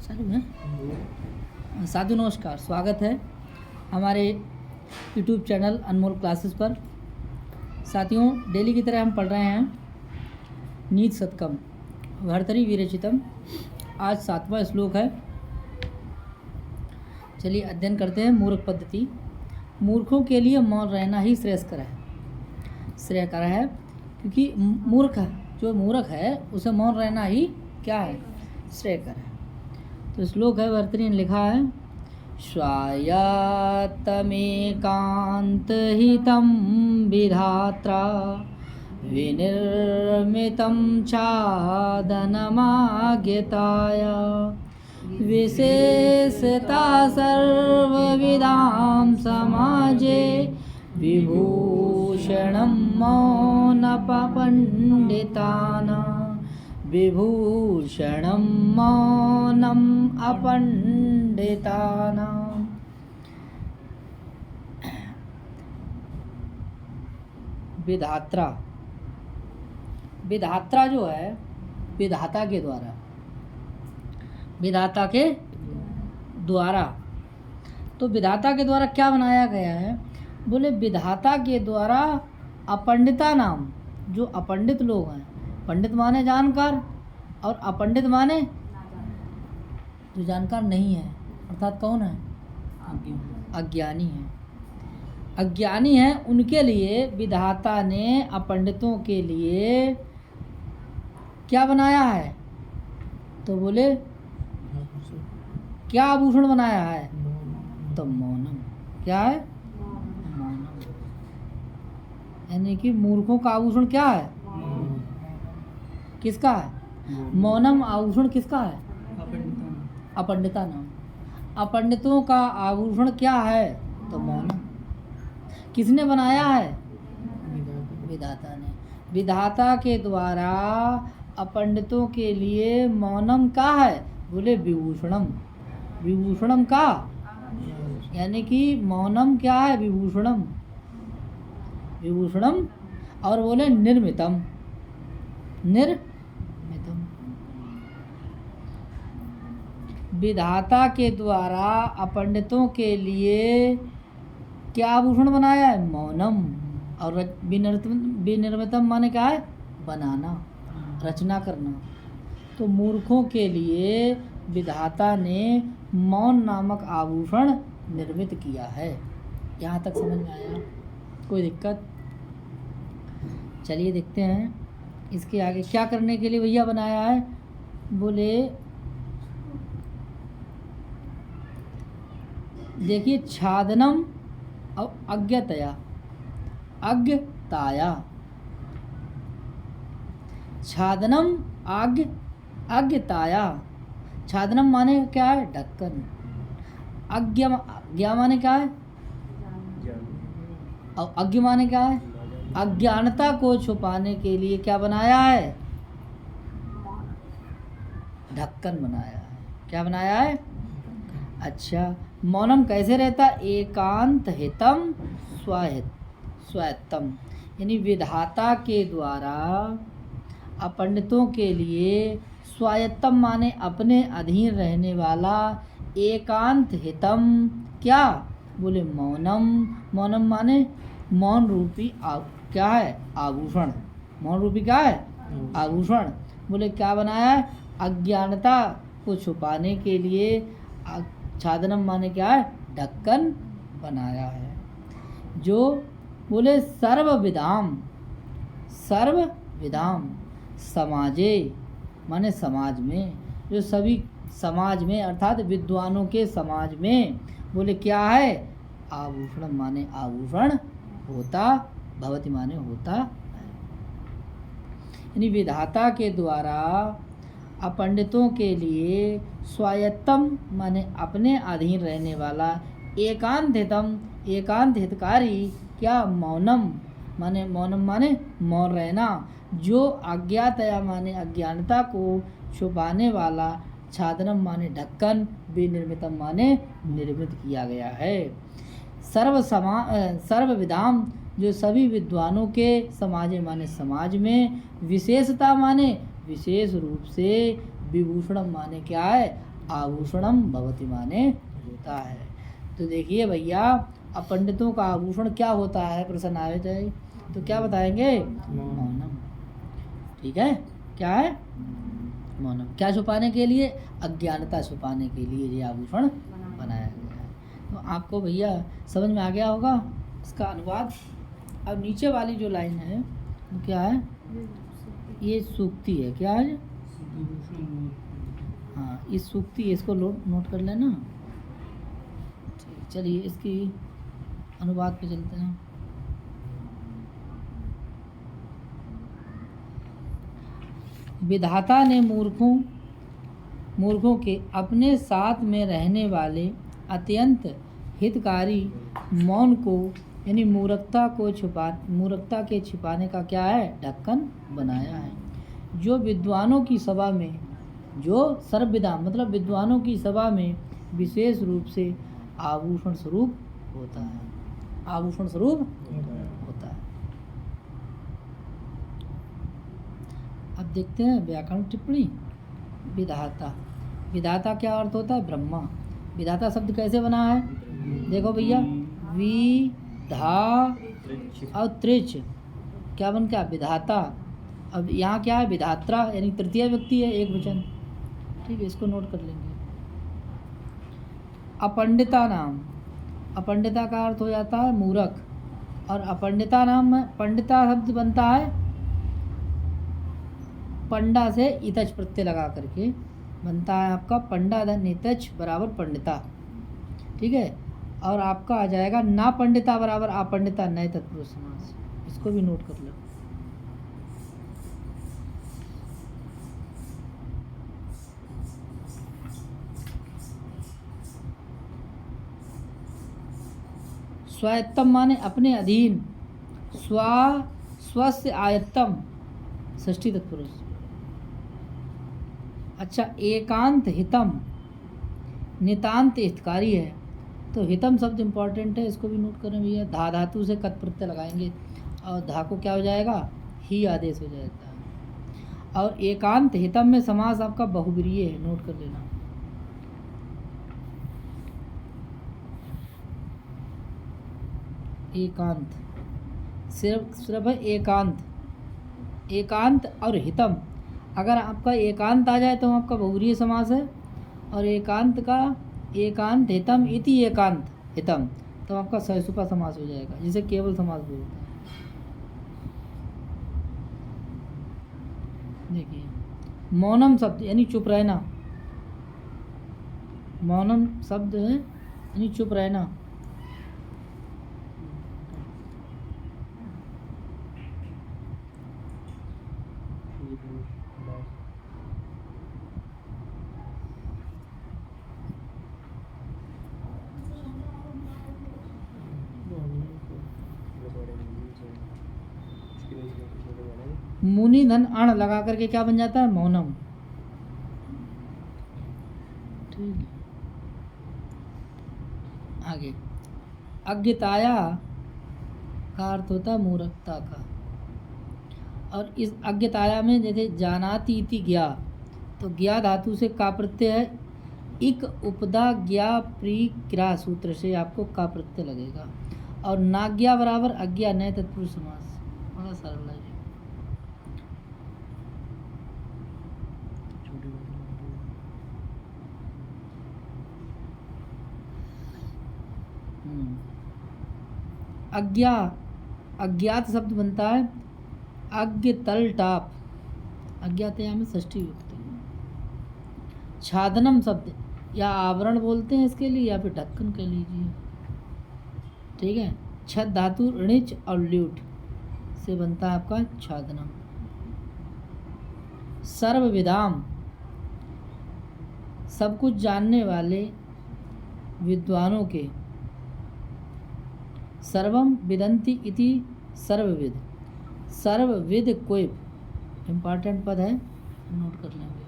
चालू है। साधु नमस्कार, स्वागत है हमारे यूट्यूब चैनल अनमोल क्लासेस पर। साथियों, डेली की तरह हम पढ़ रहे हैं नीति शतकम भर्तरी विरचितम। आज 7वां श्लोक है। चलिए अध्ययन करते हैं। मूर्ख पद्धति। मूर्खों के लिए मौन रहना ही श्रेयस्कर है, क्योंकि जो मूर्ख है उसे मौन रहना ही क्या है, श्रेयस्कर है। तो श्लोक है, भर्तरी ने लिखा है, स्वायत्तमेकान्तहितं विधात्रा विनिर्मितं चादनमाज्ञताय विशेषता सर्वविदां समाजे विभूषणं मौनपण्डितानां विभूषणं मौनम् अपण्डितानां। विधात्रा जो है विधाता के द्वारा। तो विधाता के द्वारा क्या बनाया गया है? बोले विधाता के द्वारा अपंडिता नाम, जो अपंडित लोग हैं। पंडित माने जानकार और अपंडित माने जो जानकार नहीं है, अर्थात कौन है? अज्ञानी है। अज्ञानी है, उनके लिए विधाता ने अपंडितों के लिए क्या बनाया है? तो बोले क्या आभूषण बनाया है? तो मौनम। क्या है? मौनम। यानी कि मूर्खों का आभूषण क्या है? किसका है? मौनम आभूषण किसका है? अपंडिता नाम। अपंडितों का आभूषण क्या है? तो मौनम। किसने बनाया है? विधाता ने। विधाता के द्वारा अपंडितों के लिए मौनम का है? बोले विभूषणम। विभूषणम का यानी कि मौनम क्या है? विभूषणम। विभूषणम और बोले निर्मितम। विधाता के द्वारा अपंडितों के लिए क्या आभूषण बनाया है? मौनम। और विनिर्मितम माने क्या है? बनाना, रचना करना। तो मूर्खों के लिए विधाता ने मौन नामक आभूषण निर्मित किया है। यहाँ तक समझ में आया? कोई दिक्कत? चलिए देखते हैं इसके आगे क्या करने के लिए भैया बनाया है। बोले देखिए, छादनम और अज्ञताया। छादनम अज्ञताया। छादनम माने क्या है? ढक्कन। अज्ञा माने क्या है? और अज्ञ माने क्या है? अज्ञानता को छुपाने के लिए क्या बनाया है? ढक्कन बनाया है। क्या बनाया है? अच्छा, मौनम कैसे रहता? एकांत हितम स्वायत्तम। यानी विधाता के द्वारा अपंडितों के लिए स्वायत्तम माने अपने अधीन रहने वाला, एकांत हितम क्या? बोले मौनम। मौनम माने मौन रूपी क्या है? आभूषण। मौन रूपी क्या है? आभूषण। बोले क्या बनाया है? अज्ञानता को छुपाने के लिए छादनम माने क्या है? ढक्कन बनाया है। जो बोले सर्वविदाम समाजे माने समाज में, जो सभी समाज में अर्थात विद्वानों के समाज में बोले क्या है? आभूषण माने आभूषण होता, भवति माने होता है। यानी विधाता के द्वारा अपंडितों के लिए स्वायत्तम माने अपने अधीन रहने वाला, एकांत हितकारी क्या? मौनम माने मौन रहना, जो अज्ञातया माने अज्ञानता को छुपाने वाला, छादनम माने ढक्कन, विनिर्मितम माने निर्मित किया गया है। सर्वविदाम जो सभी विद्वानों के समाजे माने समाज में, विशेषता माने विशेष रूप से, विभूषणम माने क्या है? आभूषणम भवति माने होता है। तो देखिए भैया, अब पंडितों का आभूषण क्या होता है, प्रश्न आए थे तो क्या बताएंगे? मौनम। ठीक है, क्या है? मौनम। क्या छुपाने के लिए? अज्ञानता छुपाने के लिए ये आभूषण बनाया गया है। तो आपको भैया समझ में आ गया होगा इसका अनुवाद। अब नीचे वाली जो लाइन है वो क्या है? ये सूक्ति है। क्या है? हाँ, इस सूक्ति, इसको नोट कर लेना। ठीक, चलिए इसकी अनुवाद पे चलते हैं। विधाता ने मूर्खों के अपने साथ में रहने वाले अत्यंत हितकारी मौन को यानी मूर्खता के छिपाने का क्या है? ढक्कन बनाया है। जो विद्वानों की सभा में, जो सर्वविदा मतलब विद्वानों की सभा में विशेष रूप से आभूषण स्वरूप होता है। आभूषण स्वरूप होता है। अब देखते हैं व्याकरण टिप्पणी। विधाता, विधाता क्या अर्थ होता है? ब्रह्मा। विधाता शब्द कैसे बना है? देखो भैया, विधा और त्रिच क्या बन गया? विधाता। अब यहाँ क्या है? विधात्रा यानी तृतीय व्यक्ति है, एक वचन। ठीक है, इसको नोट कर लेंगे। अपंडिता नाम, अपंडिता का अर्थ हो जाता है मूर्ख, और अपंडिता नाम में पंडिता शब्द बनता है पंडा से इतच प्रत्यय लगा करके बनता है आपका पंडा धन इतच बराबर पंडिता। ठीक है, और आपका आ जाएगा ना पंडिता बराबर अपंडिता नए तत्पुरुष समास। इसको भी नोट कर लो। स्वायत्तम माने अपने अधीन, स्वस्य आयत्तम षष्ठी तत्पुरुष। अच्छा, एकांत हितम, नितांत हितकारी है। तो हितम शब्द इम्पॉर्टेंट है, इसको भी नोट करें भैया। धा धातु से कत प्रत्यय लगाएंगे और धा को क्या हो जाएगा? ही आदेश हो जाता है। और एकांत हितम में समास आपका बहुब्रीहि है, नोट कर लेना। एकांत सिर्फ एकांत, एकांत और हितम। अगर आपका एकांत आ जाए तो आपका बहुब्रीहि समास है, और एकांत का एकांत हितम इति एकांत हितम तो आपका सहसुपा समास हो जाएगा, जिसे केवल समास बोलते हैं। देखिए, मौनम शब्द यानी चुप रहना। मौनम शब्द है यानी चुप रहना। मुनि धन अण लगा करके क्या बन जाता है? मौनम। ठीक है, आगे अज्ञताया का अर्थ होता है मूर्खता का। और इस अज्ञताया में जैसे जानाति इति ज्ञा, तो ज्ञा धातु से का प्रत्यय है। इक उपदा ज्ञा प्री क्रिया सूत्र से आपको का प्रत्यय लगेगा। और नाज्ञा बराबर अज्ञा नए तत्पुरुष समास। बड़ा सरल है। अज्ञा, अज्ञात शब्द बनता है अज्ञ तल टाप। अज्ञात यहाँ में षष्ठी विभक्ति है। छादनम शब्द या आवरण बोलते हैं इसके लिए, या फिर ढक्कन कह लीजिए। ठीक है, छद धातु ऋणिच और ल्यूट से बनता है आपका छादनम। सर्वविदाम, सब कुछ जानने वाले विद्वानों के। सर्वम विदन्ति इति सर्वविद, सर्वविद कोई इम्पॉर्टेंट पद है, नोट कर लेंगे।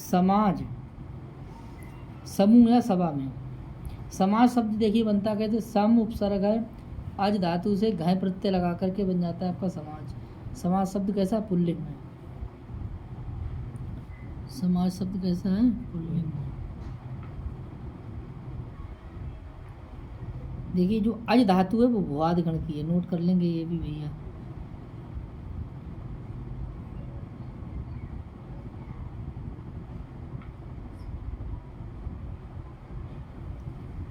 समाज समूह या सभा में। समाज शब्द देखिए बनता कहते सम उपसर्ग है, अज धातु से घय प्रत्यय लगा करके बन जाता है आपका समाज। समाज शब्द कैसा पुल्लिंग में, समाज शब्द कैसा है पुल्लिंग में। देखिए जो अज धातु है वो भुआद गण की है, नोट कर लेंगे ये भी भैया।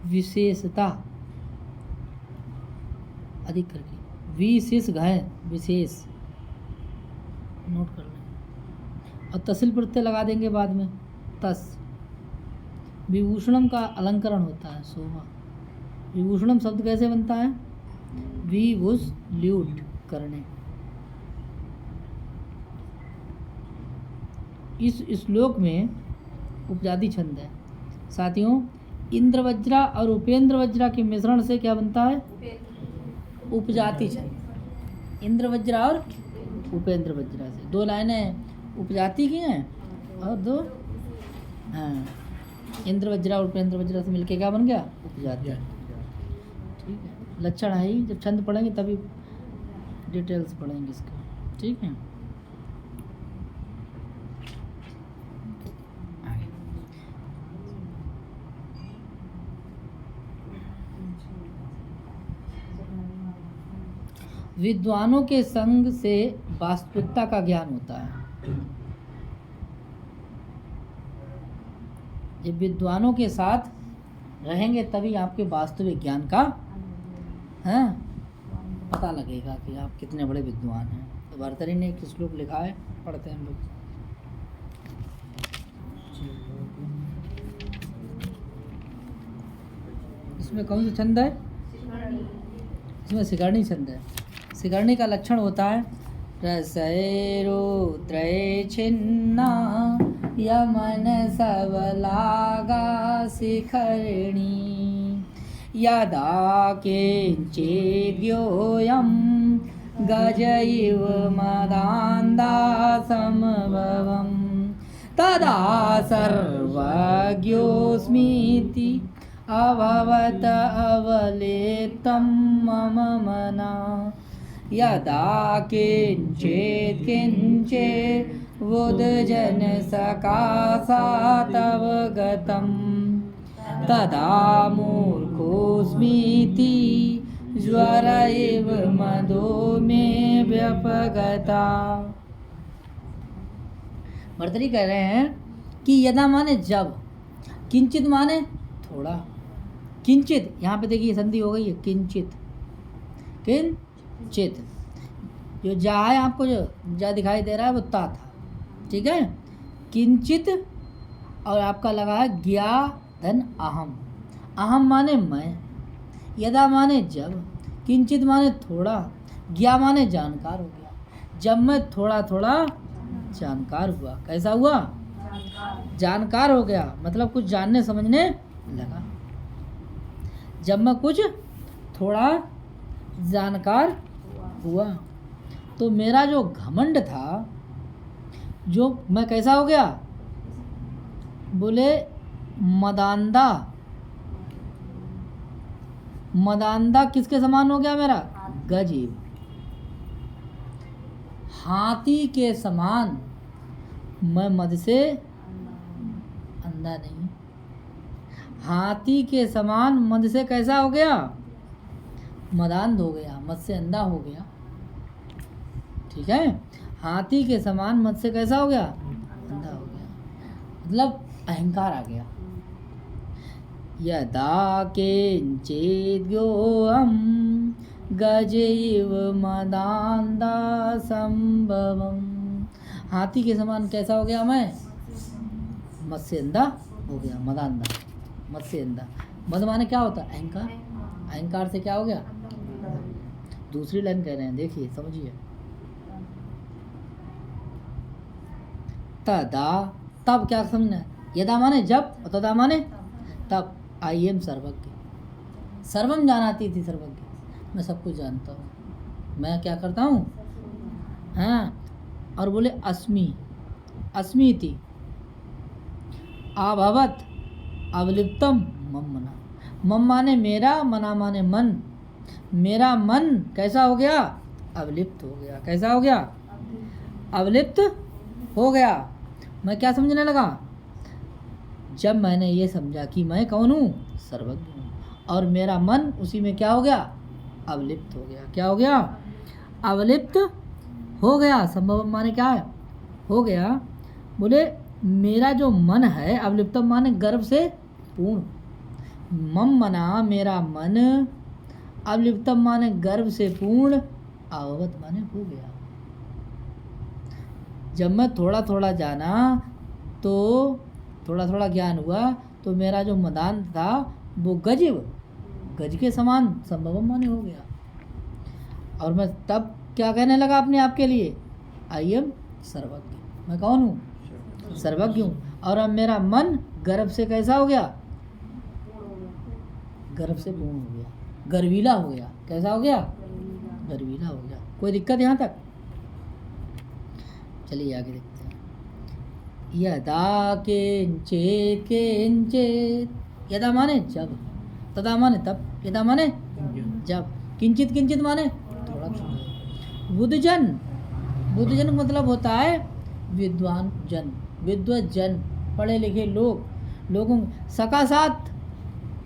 विशेषता अधिक करके विशेष घय विशेष नोट कर लेंगे, और तहसील प्रत्यय लगा देंगे बाद में तस। विभूषणम का अलंकरण होता है शोभा। विभूषणम शब्द कैसे बनता है, विभूष ल्यूट करने। इस श्लोक में उपजाति छंद है साथियों। इंद्र वज्रा और उपेंद्र वज्रा के मिश्रण से क्या बनता है, उपजाति छंद। इंद्र वज्रा और उपेंद्र वज्रा से दो लाइनें उपजाति की हैं और दो हाँ इंद्र वज्रा और उपेंद्र वज्रा से मिलके क्या बन गया, उपजाति। ठीक है, लक्षण है ही, जब छंद पढ़ेंगे तभी डिटेल्स पढ़ेंगे इसका। ठीक है, विद्वानों के संग से वास्तविकता का ज्ञान होता है। जब विद्वानों के साथ रहेंगे तभी आपके वास्तविक ज्ञान का पता लगेगा कि आप कितने बड़े विद्वान हैं। तो भर्तृहरि ने एक श्लोक लिखा है, पढ़ते हैं हम लोग। इसमें कौन सा छंद है, इसमें शिखरणी छंद है। शिखरणी का लक्षण होता है रसैरुत्रय छिन्ना यमन सबलागा शिखरणी यदा किंचिद्योऽयं गज इव मदान्धा समभवम् तदा सर्वज्ञोऽस्मीति अभवत अवलेतं मम मना यदा किंचित् किंचित् वुदजन सकाशात् अवगतं तदा मूर्खोऽस्मीति ज्वर इव मदो मे व्यपगता। भर्तृहरि कह रहे हैं कि यदा माने जब, किंचित माने थोड़ा, किंचित यहाँ पे देखिए संधि हो गई है, किंचित किंचित। जो जा है आपको जो जा दिखाई दे रहा है वो ता था, ठीक है। किंचित और आपका लगा है ज्ञा धन अहम। अहम माने मैं, यदा माने जब, किंचित माने थोड़ा, ज्ञा माने जानकार हो गया। जब मैं थोड़ा थोड़ा जानकार हुआ, कैसा हुआ, जानकार हो गया, मतलब कुछ जानने समझने लगा। जब मैं कुछ थोड़ा जानकार हुआ तो मेरा जो घमंड था, जो मैं कैसा हो गया, बोले मदांधा। मदांधा किसके समान हो गया मेरा, गजीब, हाथी के समान। मैं मद से अंधा नहीं, हाथी के समान मद से कैसा हो गया, मदांध हो गया, मद से अंधा हो गया, ठीक है। हाथी के समान मद से कैसा हो गया, अंधा हो गया, मतलब अहंकार आ गया। यदा किंचिद्योऽहं गज इव मदान्धा संभवम्। हाथी के समान कैसा हो गया मैं, मद से अंधा हो गया, मदांधा, मद से अंधा। मद माने क्या होता है, अहंकार। अहंकार से क्या हो गया, दूसरी लाइन कह रहे हैं, देखिए समझिए। तदा, तब क्या समझना है, यदा माने जब और तदा माने तब। आई एम सर्वज्ञ, सर्वम जानाती थी सर्वज्ञ, मैं सब कुछ जानता हूँ, मैं क्या करता हूँ, हाँ। और बोले अस्मि, अस्मीति अभवत, अवलिप्तम मम मना। मम माने मेरा, मना माने मन। मेरा मन कैसा हो गया? अवलिप्त हो गया। कैसा हो गया? अवलिप्त हो गया। मैं क्या समझने लगा? जब मैंने ये समझा कि मैं कौन हूँ? सर्वज्ञ हूँ। और मेरा मन उसी में क्या हो गया? अवलिप्त हो गया। क्या हो गया? अवलिप्त हो गया। संभव माने क्या है? हो गया। बोले मेरा जो मन है, अवलिप्तम माने गर्भ से पूर्ण। मम मना मेरा मन, अवलिप्तम माने गर्भ से पूर्ण, अवगत माने हो गया। जब मैं थोड़ा थोड़ा जाना तो थोड़ा थोड़ा ज्ञान हुआ तो मेरा जो मदान था वो गज के समान संभवम माने हो गया। और मैं तब क्या कहने लगा अपने आप के लिए? आई एम सर्वज्ञ। मैं कौन हूँ? सर्वज्ञ हूँ। और अब मेरा मन गर्भ से कैसा हो गया? गर्भ से पूर्ण हो गया, गर्वीला हो गया। कैसा हो गया? गर्वीला हो गया। कोई दिक्कत यहाँ तक? चलिए आगे देखते हैं। यदा किंचित किंचित। यदा माने जब, तदा माने तब, यदा माने जब, किंचित किंचित माने थोड़ा थोड़ा। बुद्धजन, बुद्धजन का मतलब होता है विद्वान जन, विद्वत जन, पढ़े लिखे लोग, लोगों सका साथ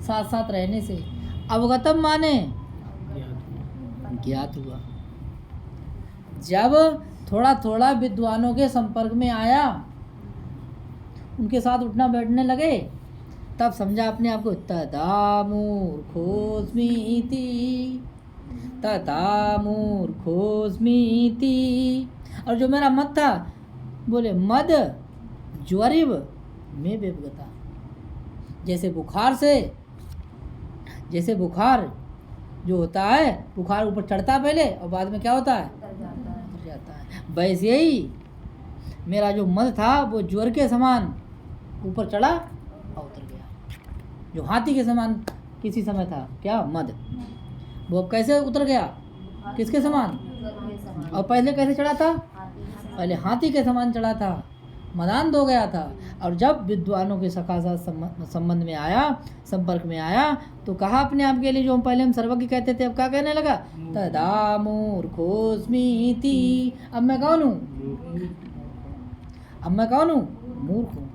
साथ साथ रहने से। अवगतम माने ज्ञात हुआ। जब थोड़ा थोड़ा विद्वानों के संपर्क में आया, उनके साथ उठना बैठने लगे, तब समझा अपने आप को तदा मूर्खोऽस्मीति, तदा मूर्खोऽस्मीति। और जो मेरा मत था, बोले मद ज्वरिव में बेवगता। जैसे बुखार से, जैसे बुखार जो होता है, बुखार ऊपर चढ़ता पहले और बाद में क्या होता है? उतर जाता है। वैसे ही मेरा जो मद था वो ज्वर के समान ऊपर चढ़ा और उतर गया। जो हाथी के समान किसी समय था, क्या मद, वो अब कैसे उतर गया? किसके समान? और पहले कैसे चढ़ा था? पहले हाथी के समान चढ़ा था, मदान्ध हो गया था। और जब विद्वानों के सखा साथ संबंध में आया, संपर्क में आया, तो कहा अपने आप के लिए, जो हम पहले हम सर्वज्ञ कहते थे, अब क्या कहने लगा? तदा मूर्खोऽस्मीति। अब मैं कौन हूँ? अब मैं कौन हूँ? मूर्ख हूँ।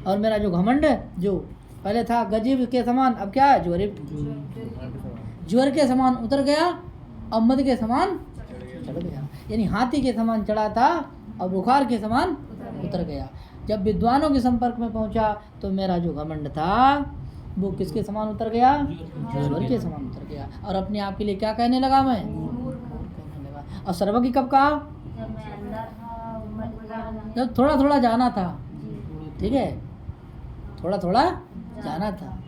और मेरा जो घमंड है, जो पहले था गजीब के समान, अब क्या है? ज्वर के समान उतर गया और मद के समान चढ़ गया। यानी हाथी के समान चढ़ा था और बुखार के समान उतर गया। जब विद्वानों के संपर्क में पहुंचा तो मेरा जो घमंड था वो किसके समान उतर गया? ज्वर के समान उतर गया। और अपने आप के लिए क्या कहने लगा? मैं कहने लगा। और सर्वज्ञ कब कहा? जब थोड़ा थोड़ा जाना था। ठीक है, थोड़ा थोड़ा जाना था।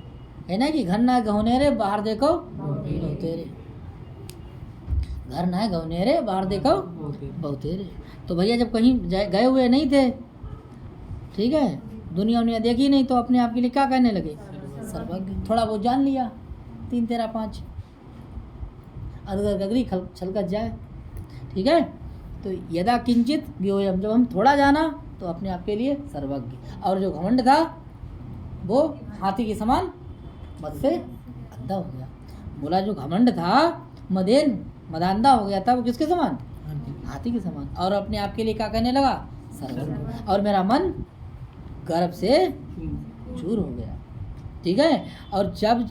है ना कि घर ना गहनेरे बाहर देखो बहुतेरे, घर ना गहनेरे बाहर देखो बहुतेरे। तो भैया जब कहीं गए हुए नहीं थे, ठीक है, दुनिया उनिया देखी नहीं, तो अपने आप के लिए क्या कहने लगे? सर्वज्ञ। थोड़ा बहुत जान लिया, 3 तेरा 5, अदगर गगरी छलकत जाए। ठीक है, तो यदा किंचित व्योयम, जब हम थोड़ा जाना तो अपने आप के लिए सर्वज्ञ। और जो घमंड था वो हाथी के समान मद से अंधा हो गया। बोला जो घमंड था मदांधा हो गया था, वो किसके समान? हाथी के समान। और अपने आप के लिए क्या कहने लगा? सर्वज्ञ। और मेरा मन गर्भ से चूर हो गया। ठीक है, और जब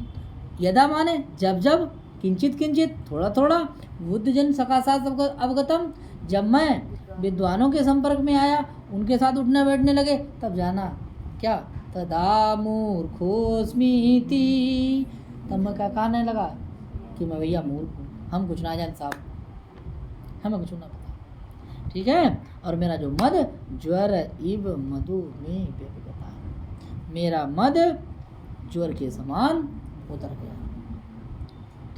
यदा माने जब जब, किंचित किंचित थोड़ा थोड़ा, बुद्धजन सकाशात अवगतम, जब मैं विद्वानों के संपर्क में आया, उनके साथ उठने बैठने लगे, तब जाना क्या? तदा मूर्खोऽस्मीति। तब मैं क्या कहने लगा? कि मैं भैया मूर्ख हूँ, हम कुछ ना जान साहब, हमें कुछ ना पता। ठीक है, और मेरा जो मद ज्वर इव मधु में व्यवगता, मेरा मद ज्वर के समान उतर गया।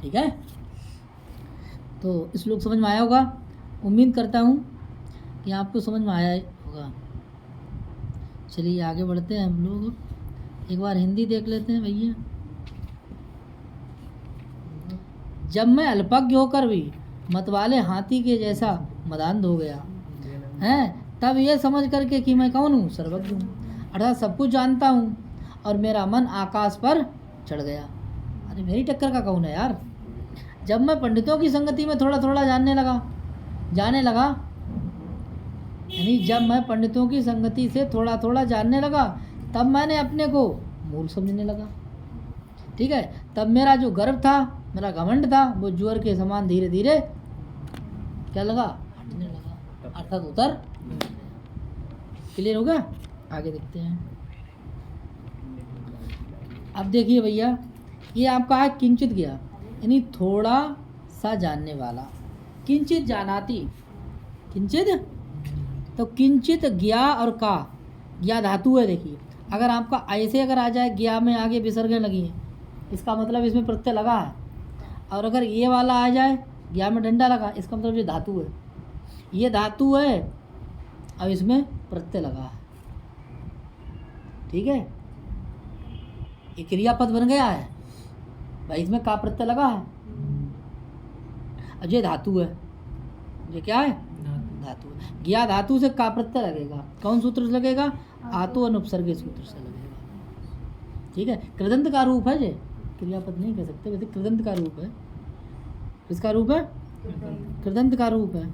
ठीक है, तो इस श्लोक समझ में आया होगा। उम्मीद करता हूँ कि आपको समझ में आया होगा। चलिए आगे बढ़ते हैं हम लोग। एक बार हिंदी देख लेते हैं भैया। जब मैं अल्पज्ञ होकर भी मतवाले हाथी के जैसा मदान्ध हो गया है, तब ये समझ करके कि मैं कौन हूँ? सर्वज्ञ हूँ, अर्थात सब कुछ जानता हूँ। और मेरा मन आकाश पर चढ़ गया। अरे मेरी टक्कर का कौन है यार। जब मैं पंडितों की संगति में थोड़ा थोड़ा जाने लगा, यानी जब मैं पंडितों की संगति से थोड़ा थोड़ा जानने लगा, तब मैंने अपने को मूल समझने लगा। ठीक है, तब मेरा जो गर्व था, मेरा घमंड था, वो ज्वर के समान धीरे धीरे क्या लगा, हटने लगा, अर्थात उतर। क्लियर हो गया? आगे देखते हैं। अब देखिए भैया, ये आपका है किंचित ज्ञा, यानी थोड़ा सा जानने वाला। किंचित जानाति, किंचित, तो किंचित ज्ञा और का, ज्ञा धातु है। देखिए अगर आपका ऐसे अगर आ जाए, ज्ञा में आगे विसर्गें लगी हैं, इसका मतलब इसमें प्रत्यय लगा है। और अगर ये वाला आ जाए, ज्ञा में डंडा लगा, इसका मतलब ये धातु है, ये धातु है, अब इसमें प्रत्यय लगा है। ठीक है, ये क्रियापद बन गया है भाई, इसमें का प्रत्यय लगा है। अब ये धातु है, ये क्या है, धातु है। ज्ञा धातु से का प्रत्यय लगेगा, कौन सूत्र से लगेगा, आतो अनुपसर्गे सूत्र से लगेगा। ठीक है, कृदंत का रूप है, ये क्रियापद नहीं कह सकते, वैसे कृदंत का रूप है। किसका रूप है, कृदंत का रूप है।